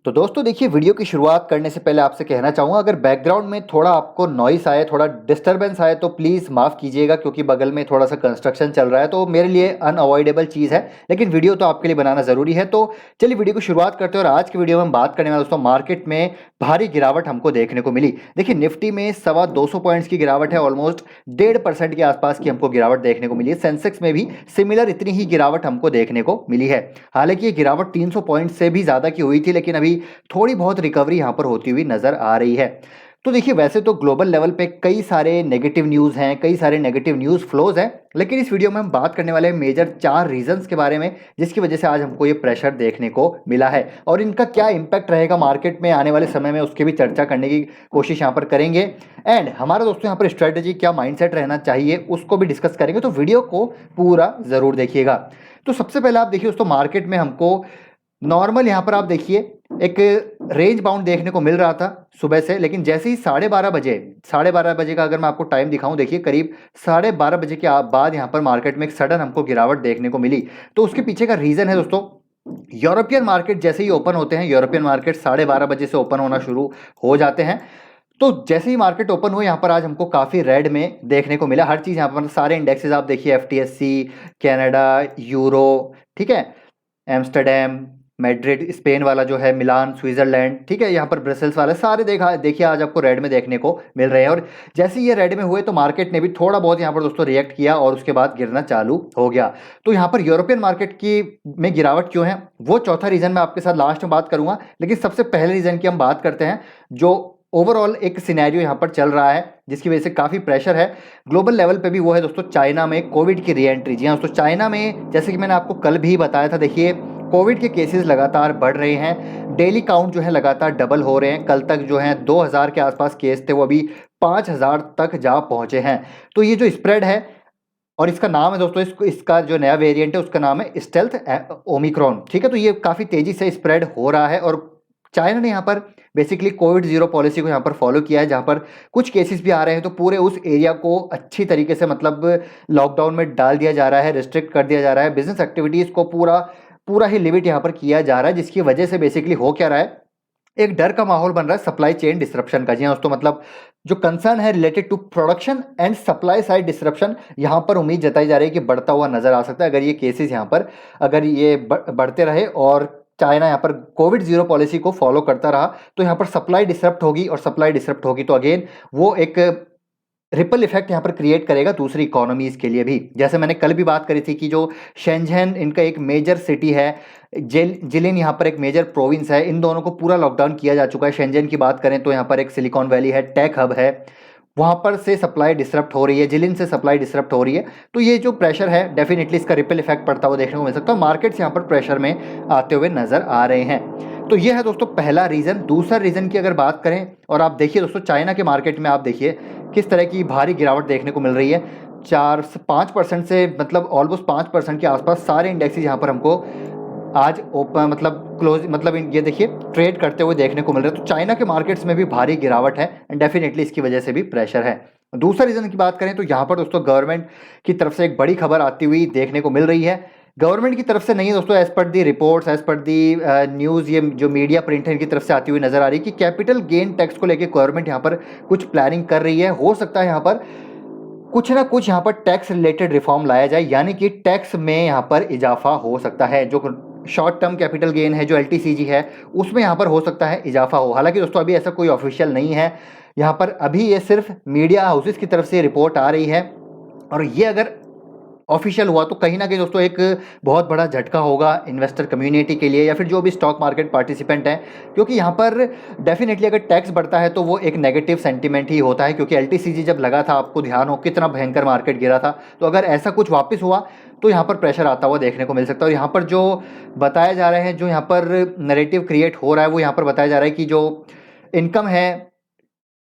तो दोस्तों देखिए, वीडियो की शुरुआत करने से पहले आपसे कहना चाहूँगा, अगर बैकग्राउंड में थोड़ा आपको नॉइस आए, थोड़ा डिस्टरबेंस आए तो प्लीज़ माफ़ कीजिएगा, क्योंकि बगल में थोड़ा सा कंस्ट्रक्शन चल रहा है, तो मेरे लिए अनअवॉइडेबल चीज़ है, लेकिन वीडियो तो आपके लिए बनाना ज़रूरी है। तो चलिए वीडियो की शुरुआत करते हैं और आज की वीडियो में हम बात करने वाले दोस्तों, मार्केट में भारी गिरावट हमको देखने को मिली। देखिए निफ्टी में 225 पॉइंट्स की गिरावट है, ऑलमोस्ट 1.5% के आसपास की हमको गिरावट देखने को मिली है। सेंसेक्स में भी सिमिलर इतनी ही गिरावट हमको देखने को मिली है। हालांकि ये गिरावट 300 पॉइंट से भी ज़्यादा की हुई थी, लेकिन अभी थोड़ी बहुत रिकवरी यहां पर होती हुई नजर आ रही है। तो देखिए, वैसे तो ग्लोबल लेवल पे कई सारे नेगेटिव न्यूज़ हैं, कई सारे नेगेटिव न्यूज़ फ्लोज हैं, लेकिन इस वीडियो में हम बात करने वाले हैं मेजर 4 रीजंस के बारे में, जिसकी वजह से आज हमको ये प्रेशर देखने को मिला है और इनका क्या इंपैक्ट रहेगा मार्केट में आने वाले समय में, उसकी भी चर्चा करने की कोशिश यहाँ पर करेंगे। एंड हमारा दोस्तों यहाँ पर स्ट्रेटेजी क्या माइंडसेट रहना चाहिए उसको भी डिस्कस करेंगे, तो वीडियो को पूरा ज़रूर देखिएगा। तो सबसे पहले आप देखिए दोस्तों, मार्केट में हमको नॉर्मल यहाँ पर आप देखिए एक रेंज बाउंड देखने को मिल रहा था सुबह से, लेकिन जैसे ही 12:30 बजे का अगर मैं आपको टाइम दिखाऊं, देखिए करीब 12:30 बजे के बाद यहाँ पर मार्केट में एक सडन हमको गिरावट देखने को मिली। तो उसके पीछे का रीजन है दोस्तों, यूरोपियन मार्केट जैसे ही ओपन होते हैं, यूरोपियन मार्केट 12:30 बजे से ओपन होना शुरू हो जाते हैं। तो जैसे ही मार्केट ओपन हुए, यहाँ पर आज हमको काफ़ी रेड में देखने को मिला। हर चीज़ यहाँ पर मतलब सारे इंडेक्सेस आप देखिए, FTSE, कनाडा, यूरो, ठीक है, एम्स्टरडेम, मैड्रिड स्पेन वाला जो है, मिलान स्विट्जरलैंड, ठीक है, यहाँ पर ब्रसेल्स वाले सारे देखिए आज आपको रेड में देखने को मिल रहे हैं। और जैसे ही ये रेड में हुए तो मार्केट ने भी थोड़ा बहुत यहाँ पर दोस्तों रिएक्ट किया और उसके बाद गिरना चालू हो गया। तो यहाँ पर यूरोपियन मार्केट की में गिरावट क्यों है, वो चौथा रीजन मैं आपके साथ लास्ट में बात करूंगा, लेकिन सबसे पहले रीजन की हम बात करते हैं। जो ओवरऑल एक सिनेरियो यहाँ पर चल रहा है जिसकी वजह से काफ़ी प्रेशर है ग्लोबल लेवल पे भी, वो है दोस्तों चाइना में कोविड की रीएंट्री। जी हाँ दोस्तों, चाइना में जैसे कि मैंने आपको कल भी बताया था, देखिए कोविड के केसेस लगातार बढ़ रहे हैं, डेली काउंट जो है लगातार डबल हो रहे हैं। कल तक जो है 2000 के आसपास केस थे, वो अभी 5000 तक जा पहुंचे हैं। तो ये जो स्प्रेड है, और इसका नाम है दोस्तों, इसका जो नया वेरिएंट है उसका नाम है स्टेल्थ ओमिक्रॉन, ठीक है। तो ये काफ़ी तेज़ी से स्प्रेड हो रहा है और चाइना ने यहाँ पर बेसिकली कोविड जीरो पॉलिसी को यहाँ पर फॉलो किया है, जहाँ पर कुछ केसेस भी आ रहे हैं तो पूरे उस एरिया को अच्छी तरीके से मतलब लॉकडाउन में डाल दिया जा रहा है, रिस्ट्रिक्ट कर दिया जा रहा है, बिजनेस एक्टिविटीज़ को पूरा ही लिमिट यहाँ पर किया जा रहा है, जिसकी वजह से बेसिकली हो क्या रहा है, एक डर का माहौल बन रहा है सप्लाई चेन डिसरप्शन का। जी हाँ दोस्तों, मतलब जो कंसर्न है related to production and supply side disruption, यहाँ पर उम्मीद जताई जा रही है कि बढ़ता हुआ नजर आ सकता है अगर ये केसेस यहाँ पर अगर ये बढ़ते रहे और चाइना यहाँ पर कोविड जीरो पॉलिसी को फॉलो करता रहा, तो यहाँ पर सप्लाई डिसरप्ट होगी और सप्लाई डिसरप्ट होगी तो अगेन वो एक रिपल इफेक्ट यहाँ पर क्रिएट करेगा दूसरी इकोनॉमीज के लिए भी। जैसे मैंने कल भी बात करी थी कि जो शेंझेन इनका एक मेजर सिटी है, जिलिन यहाँ पर एक मेजर प्रोविंस है, इन दोनों को पूरा लॉकडाउन किया जा चुका है। शेंझेन की बात करें तो यहाँ पर एक सिलिकॉन वैली है, टेक हब है, वहाँ पर से सप्लाई डिसरप्ट हो रही है, जिलिन से सप्लाई डिसरप्ट हो रही है। तो ये जो प्रेशर है डेफिनेटली इसका रिपल इफेक्ट पड़ता हुआ देखने को मिल सकता है, मार्केट्स यहाँ पर प्रेशर में आते हुए नजर आ रहे हैं। तो ये है दोस्तों पहला रीजन। दूसरा रीजन की अगर बात करें, और आप देखिए दोस्तों चाइना के मार्केट में आप देखिए किस तरह की भारी गिरावट देखने को मिल रही है। 4 से 5% से मतलब ऑलमोस्ट 5% के आसपास सारे इंडेक्सेस यहाँ पर हमको आज ओपन मतलब क्लोज मतलब ये देखिए ट्रेड करते हुए देखने को मिल रहा है। तो चाइना के मार्केट्स में भी भारी गिरावट है एंड डेफिनेटली इसकी वजह से भी प्रेशर है। दूसरा रीजन की बात करें तो यहाँ पर दोस्तों गवर्नमेंट की तरफ से एक बड़ी खबर आती हुई देखने को मिल रही है। गवर्नमेंट की तरफ से नहीं है दोस्तों, एज पर दी रिपोर्ट्स, एज पर दी न्यूज़, ये जो मीडिया प्रिंट है इनकी तरफ से आती हुई नजर आ रही है कि कैपिटल गेन टैक्स को लेकर गवर्नमेंट यहाँ पर कुछ प्लानिंग कर रही है। हो सकता है यहाँ पर कुछ ना कुछ यहाँ पर टैक्स रिलेटेड रिफॉर्म लाया जाए, यानी कि टैक्स में यहाँ पर इजाफा हो सकता है। जो शॉर्ट टर्म कैपिटल गेन है, जो LTCG है, उसमें यहाँ पर हो सकता है इजाफा हो। हालांकि दोस्तों अभी ऐसा कोई ऑफिशियल नहीं है, यहाँ पर अभी ये सिर्फ मीडिया हाउसेस की तरफ से रिपोर्ट आ रही है, और ये अगर ऑफिशियल हुआ तो कहीं ना कहीं दोस्तों एक बहुत बड़ा झटका होगा इन्वेस्टर कम्युनिटी के लिए या फिर जो भी स्टॉक मार्केट पार्टिसिपेंट हैं, क्योंकि यहाँ पर डेफिनेटली अगर टैक्स बढ़ता है तो वो एक नेगेटिव सेंटीमेंट ही होता है। क्योंकि LTCG जब लगा था, आपको ध्यान हो कितना भयंकर मार्केट गिरा था, तो अगर ऐसा कुछ वापस हुआ तो यहाँ पर प्रेशर आता हुआ देखने को मिल सकता है। और यहाँ पर जो बताया जा रहे हैं, जो यहाँ पर नैरेटिव क्रिएट हो रहा है, वो यहाँ पर बताया जा रहा है कि जो इनकम है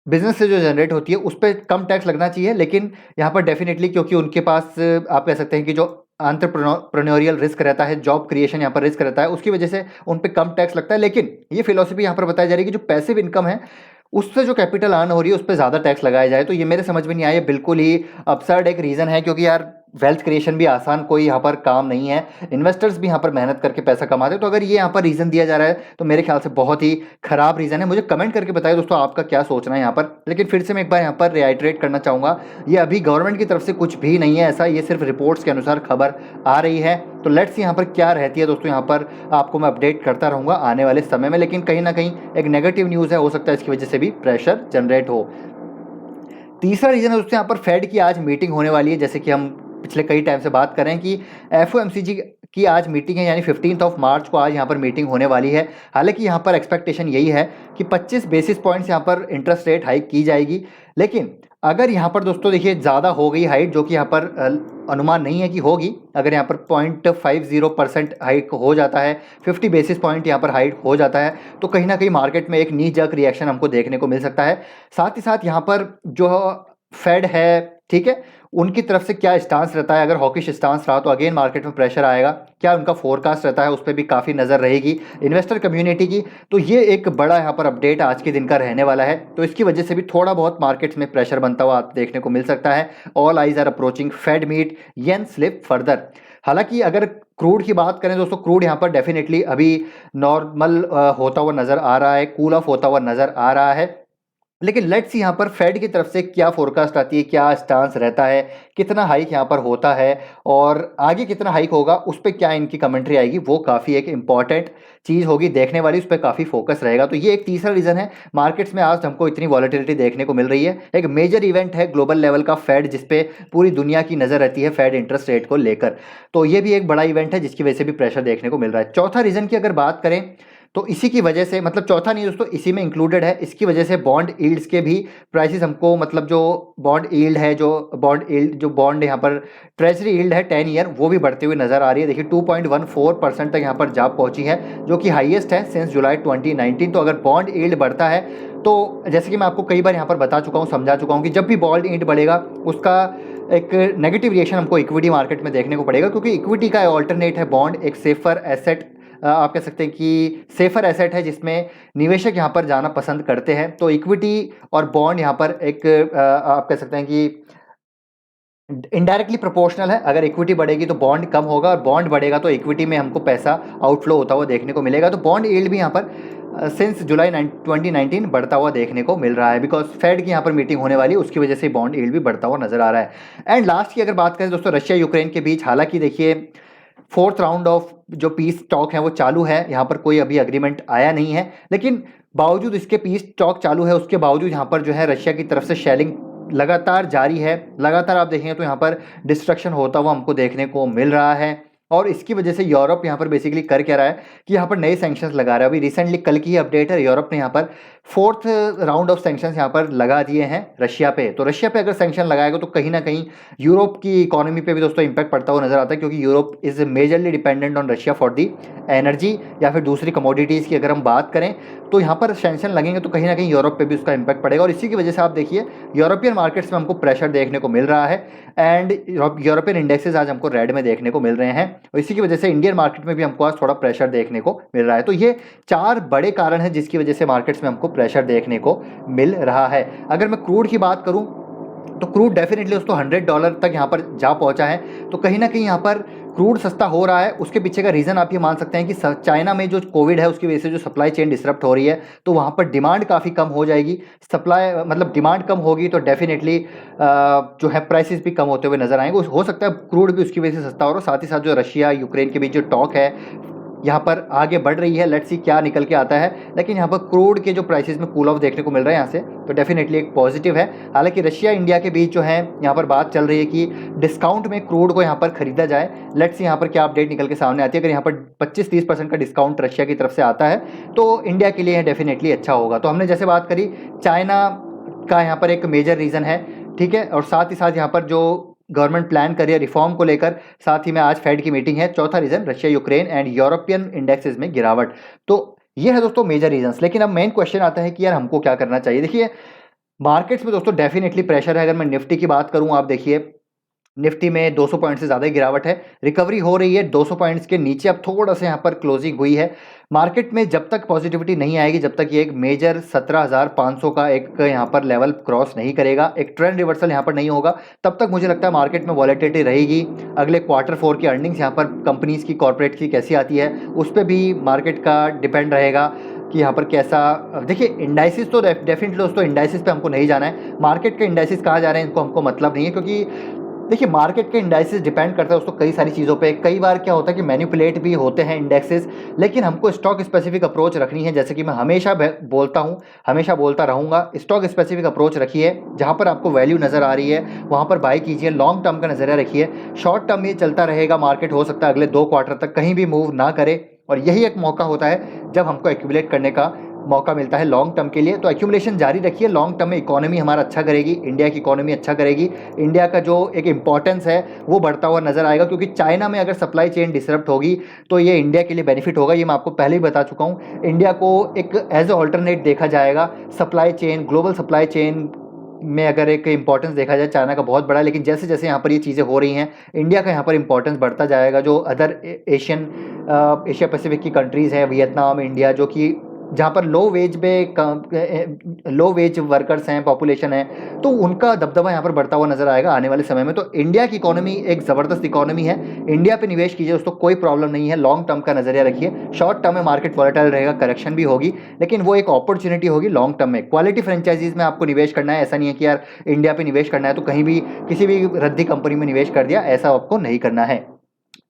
बिजनेस से जो जनरेट होती है उस पर कम टैक्स लगना चाहिए, लेकिन यहाँ पर डेफिनेटली क्योंकि उनके पास आप कह सकते हैं कि जो एंटरप्रेन्योरियल रिस्क रहता है, जॉब क्रिएशन यहाँ पर रिस्क रहता है, उसकी वजह से उन पर कम टैक्स लगता है। लेकिन ये फिलॉसफी यहाँ पर बताई जा रही है कि जो पैसिव इनकम है उससे जो कैपिटल अर्न हो रही है उस पर ज़्यादा टैक्स लगाया जाए। तो ये मेरे समझ में नहीं आया, बिल्कुल ही अपसर्ड एक रीज़न है, क्योंकि यार वेल्थ क्रिएशन भी आसान कोई यहाँ पर काम नहीं है, इन्वेस्टर्स भी यहाँ पर मेहनत करके पैसा कमाते हैं। तो अगर ये यहाँ पर रीज़न दिया जा रहा है तो मेरे ख्याल से बहुत ही खराब रीज़न है। मुझे कमेंट करके बताइए दोस्तों आपका क्या सोचना है यहाँ पर। लेकिन फिर से मैं एक बार यहाँ पर रिआइटरेट करना चाहूँगा, ये अभी गवर्नमेंट की तरफ से कुछ भी नहीं है ऐसा, ये सिर्फ रिपोर्ट्स के अनुसार खबर आ रही है। तो लेट्स यहाँ पर क्या रहती है दोस्तों, यहाँ पर आपको मैं अपडेट करता रहूँगा आने वाले समय में। लेकिन कहीं ना कहीं एक नेगेटिव न्यूज़ है, हो सकता है इसकी वजह से भी प्रेशर जनरेट हो। तीसरा रीज़न है दोस्तों, यहाँ पर फेड की आज मीटिंग होने वाली है। जैसे कि हम पिछले कई टाइम से बात कर रहे हैं कि एफओएमसीजी की आज मीटिंग है, यानी 15 मार्च को आज यहाँ पर मीटिंग होने वाली है। हालांकि यहाँ पर एक्सपेक्टेशन यही है कि 25 बेसिस पॉइंट्स यहाँ पर इंटरेस्ट रेट हाइक की जाएगी। लेकिन अगर यहाँ पर दोस्तों देखिए ज़्यादा हो गई हाइक, जो कि यहाँ पर अनुमान नहीं है कि होगी, अगर यहाँ पर 0.50% हाइक हो जाता है, 50 बेसिस पॉइंट यहाँ पर हाइक हो जाता है, तो कहीं ना कहीं मार्केट में एक नी जर्क रिएक्शन हमको देखने को मिल सकता है। साथ ही साथ यहाँ पर जो फेड है, ठीक है, उनकी तरफ से क्या स्टांस रहता है। अगर हॉकिश स्टांस रहा तो अगेन मार्केट में प्रेशर आएगा। क्या उनका फोरकास्ट रहता है, उस पर भी काफ़ी नज़र रहेगी इन्वेस्टर कम्युनिटी की। तो ये एक बड़ा यहाँ पर अपडेट आज के दिन का रहने वाला है। तो इसकी वजह से भी थोड़ा बहुत मार्केट्स में प्रेशर बनता हुआ देखने को मिल सकता है। All eyes are approaching Fed meet yen slip further. हालांकि अगर क्रूड की बात करें दोस्तों, क्रूड यहाँ पर डेफिनेटली अभी नॉर्मल होता हुआ नज़र आ रहा है, कूल ऑफ होता हुआ नज़र आ रहा है। लेकिन लेट्स सी यहाँ पर फेड की तरफ से क्या फोरकास्ट आती है, क्या स्टांस रहता है, कितना हाइक यहाँ पर होता है और आगे कितना हाइक होगा, उस पर क्या इनकी कमेंट्री आएगी, वो काफ़ी एक इंपॉर्टेंट चीज़ होगी देखने वाली, उस पर काफ़ी फोकस रहेगा। तो ये एक तीसरा रीज़न है मार्केट्स में आज हमको इतनी वॉलेटिलिटी देखने को मिल रही है। एक मेजर इवेंट है ग्लोबल लेवल का फेड, जिसपे पूरी दुनिया की नज़र रहती है फेड इंटरेस्ट रेट को लेकर। तो ये भी एक बड़ा इवेंट है जिसकी वजह से भी प्रेशर देखने को मिल रहा है। चौथा रीज़न की अगर बात करें तो इसी की वजह से, मतलब चौथा नहीं दोस्तों, इसी में इंक्लूडेड है, इसकी वजह से बॉन्ड यील्ड्स के भी प्राइसेस हमको, मतलब जो बॉन्ड यील्ड है, जो बॉन्ड यहाँ पर ट्रेजरी यील्ड है 10 ईयर, वो भी बढ़ते हुए नजर आ रही है। देखिए 2.14% तक यहाँ पर जा पहुंची है, जो कि हाईएस्ट है सिंस जुलाई 2019। तो अगर बॉन्ड यील्ड बढ़ता है तो जैसे कि मैं आपको कई बार यहाँ पर बता चुका हूँ, समझा चुका हूँ कि जब भी बॉन्ड यील्ड बढ़ेगा उसका एक नेगेटिव रिएक्शन हमको इक्विटी मार्केट में देखने को पड़ेगा, क्योंकि इक्विटी का ऑल्टरनेट है बॉन्ड, एक सेफर एसेट, आप कह सकते हैं कि सेफर एसेट है जिसमें निवेशक यहाँ पर जाना पसंद करते हैं। तो इक्विटी और बॉन्ड यहाँ पर एक आप कह सकते हैं कि इनडायरेक्टली प्रोपोर्शनल है। अगर इक्विटी बढ़ेगी तो बॉन्ड कम होगा और बॉन्ड बढ़ेगा तो इक्विटी में हमको पैसा आउटफ्लो होता हुआ देखने को मिलेगा। तो बॉन्ड यील्ड भी यहाँ पर सिंस जुलाई 2019 बढ़ता हुआ देखने को मिल रहा है, बिकॉज फेड की यहाँ पर मीटिंग होने वाली है, उसकी वजह से बॉन्ड यील्ड भी बढ़ता हुआ नजर आ रहा है। एंड लास्ट की अगर बात करें दोस्तों, रशिया यूक्रेन के बीच, हालांकि देखिए 4th राउंड ऑफ जो पीस टॉक है वो चालू है, यहाँ पर कोई अभी अग्रीमेंट आया नहीं है, लेकिन बावजूद इसके पीस टॉक चालू है, उसके बावजूद यहाँ पर जो है रशिया की तरफ से शेलिंग लगातार जारी है। लगातार आप देखेंगे तो यहाँ पर डिस्ट्रक्शन होता हुआ हमको देखने को मिल रहा है। और इसकी वजह से यूरोप यहाँ पर बेसिकली कर क्या रहा है कि यहाँ पर नए सैंक्शंस लगा रहा है। अभी रिसेंटली कल की ही अपडेट है, यूरोप ने यहाँ पर 4th राउंड ऑफ सैंक्शंस यहाँ पर लगा दिए हैं रशिया पे। तो रशिया पे अगर सैंक्शन लगाएगा तो कहीं ना कहीं यूरोप की इकोनॉमी पे भी दोस्तों इंपैक्ट पड़ता हुआ नजर आता है, क्योंकि Europe is majorly dependent on Russia for the energy या फिर दूसरी कमोडिटीज़ की अगर हम बात करें। तो यहाँ पर सैंक्शन लगेंगे तो कहीं ना कहीं यूरोप पे भी उसका इंपैक्ट पड़ेगा। और इसी की वजह से आप देखिए यूरोपियन मार्केट्स में हमको प्रेशर देखने को मिल रहा है एंड यूरोपियन इंडेक्सेस आज हमको रेड में देखने को मिल रहे हैं। और इसी की वजह से इंडियन मार्केट में भी हमको आज थोड़ा प्रेशर देखने को मिल रहा है। तो ये 4 बड़े कारण हैं जिसकी वजह से मार्केट्स में हमको प्रेशर देखने को मिल रहा है। अगर मैं क्रूड की बात करूं तो क्रूड डेफिनेटली दोस्तों $100 तक यहाँ पर जा पहुंचा है। तो कहीं ना कहीं यहाँ पर क्रूड सस्ता हो रहा है, उसके पीछे का रीज़न आप ये मान सकते हैं कि चाइना में जो कोविड है उसकी वजह से जो सप्लाई चेन डिसरप्ट हो रही है, तो वहाँ पर डिमांड काफ़ी कम हो जाएगी। सप्लाई मतलब डिमांड कम होगी तो डेफिनेटली जो है प्राइसेस भी कम होते हुए नजर आएंगे। हो सकता है क्रूड भी उसकी वजह से सस्ता हो रहा हो। साथ ही साथ जो रशिया यूक्रेन के बीच जो टॉक है यहाँ पर आगे बढ़ रही है, लेट्स सी क्या निकल के आता है। लेकिन यहाँ पर क्रूड के जो प्राइसेस में कूल ऑफ देखने को मिल रहा है यहाँ से, तो डेफिनेटली एक पॉजिटिव है। हालांकि रशिया इंडिया के बीच जो है यहाँ पर बात चल रही है कि डिस्काउंट में क्रूड को यहाँ पर खरीदा जाए। लेट्स सी यहाँ पर क्या अपडेट निकल के सामने आती है। अगर यहाँ पर 25-30% का डिस्काउंट रशिया की तरफ से आता है तो इंडिया के लिए डेफिनेटली अच्छा होगा। तो हमने जैसे बात करी, चाइना का यहाँ पर एक मेजर रीज़न है, ठीक है, और साथ ही साथ यहाँ पर जो गवर्नमेंट प्लान कर रही है रिफॉर्म को लेकर, साथ ही में आज फेड की मीटिंग है। चौथा reason Russia Ukraine and European indexes में गिरावट। तो ये है दोस्तों मेजर रीजंस। लेकिन अब मेन क्वेश्चन आता है कि यार हमको क्या करना चाहिए। देखिए मार्केट्स में दोस्तों डेफिनेटली प्रेशर है। अगर मैं निफ्टी की बात करूं, आप देखिए निफ्टी में 200 पॉइंट से ज़्यादा गिरावट है, रिकवरी हो रही है 200 पॉइंट्स के नीचे, अब थोड़ा सा यहाँ पर क्लोजिंग हुई है। मार्केट में जब तक पॉजिटिविटी नहीं आएगी, जब तक ये एक मेजर 17,500 का एक यहाँ पर लेवल क्रॉस नहीं करेगा, एक ट्रेंड रिवर्सल यहाँ पर नहीं होगा, तब तक मुझे लगता है मार्केट में वॉलेटिलिटी रहेगी। अगले Q4 की अर्निंग्स यहाँ पर कंपनीज की, कॉर्पोरेट की कैसी आती है, उस पर भी मार्केट का डिपेंड रहेगा कि यहाँ पर कैसा। देखिए इंडाइसिस तो डेफिनेटली दोस्तों, इंडाइसिस पे हमको नहीं जाना है, मार्केट के इंडाइसिस कहाँ जा रहे हैं इनको हमको मतलब नहीं है, क्योंकि देखिए मार्केट के इंडाइसिस डिपेंड करता है दोस्तों कई सारी चीज़ों पे। कई बार क्या होता है कि मैनिपुलेट भी होते हैं इंडेक्सेस, लेकिन हमको स्टॉक स्पेसिफिक अप्रोच रखनी है। जैसे कि मैं हमेशा बोलता हूँ, हमेशा बोलता रहूँगा, स्टॉक स्पेसिफिक अप्रोच रखिए। जहाँ पर आपको वैल्यू नज़र आ रही है वहाँ पर बाई कीजिए, लॉन्ग टर्म का नज़रिया रखिए। शॉर्ट टर्म ये चलता रहेगा, मार्केट हो सकता है अगले 2 क्वार्टर तक कहीं भी मूव ना करे, और यही एक मौका होता है जब हमको एक्यूमुलेट करने का मौका मिलता है लॉन्ग टर्म के लिए। तो एक्यूमुलेशन जारी रखिए, लॉन्ग टर्म में इकोनॉमी हमारा अच्छा करेगी, इंडिया की इकोनॉमी अच्छा करेगी, इंडिया का जो एक इंपॉर्टेंस है वो बढ़ता हुआ नजर आएगा, क्योंकि चाइना में अगर सप्लाई चेन डिसरप्ट होगी तो ये इंडिया के लिए बेनिफिट होगा। ये मैं आपको पहले ही बता चुका हूँ, इंडिया को एक एज ए ऑल्टरनेट देखा जाएगा। Supply chain, global supply chain में अगर एक इंपॉर्टेंस देखा जाए, चाइना का बहुत बड़ा है, लेकिन जैसे जैसे यहाँ पर ये चीज़ें हो रही हैं, इंडिया का यहाँ पर इंपॉर्टेंस बढ़ता जाएगा। जो अदर एशिया पैसिफिक की कंट्रीज़ हैं, वियतनाम, इंडिया, जो कि जहाँ पर लो वेज वर्कर्स हैं, पॉपुलेशन है, तो उनका दबदबा यहाँ पर बढ़ता हुआ नजर आएगा आने वाले समय में। तो इंडिया की इकोनॉमी एक ज़बरदस्त इकोनॉमी है, इंडिया पे निवेश कीजिए दोस्तों, कोई प्रॉब्लम नहीं है। लॉन्ग टर्म का नजरिया रखिए, शॉर्ट टर्म में मार्केट वॉलेटाइल रहेगा, करेक्शन भी होगी, लेकिन वो एक अपॉर्चुनिटी होगी लॉन्ग टर्म में। क्वालिटी फ्रेंचाइजीज में आपको निवेश करना है, ऐसा नहीं है कि यार इंडिया पे निवेश करना है तो कहीं भी किसी भी रद्दी कंपनी में निवेश कर दिया, ऐसा आपको नहीं करना है।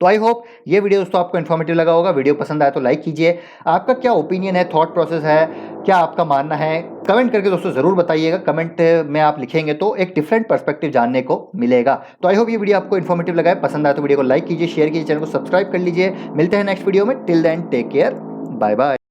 तो आई होप ये वीडियो दोस्तों आपको इन्फॉर्मेटिव लगा होगा। वीडियो पसंद आया तो लाइक कीजिए। आपका क्या ओपिनियन है, थॉट प्रोसेस है, क्या आपका मानना है, कमेंट करके दोस्तों ज़रूर बताइएगा। कमेंट में आप लिखेंगे तो एक डिफरेंट पर्सपेक्टिव जानने को मिलेगा। तो आई होप ये वीडियो आपको इन्फॉर्मेटिव लगा है, पसंद आया तो वीडियो को लाइक कीजिए, शेयर कीजिए, चैनल को सब्सक्राइब कर लीजिए। मिलते हैं नेक्स्ट वीडियो में, till then take care, bye bye.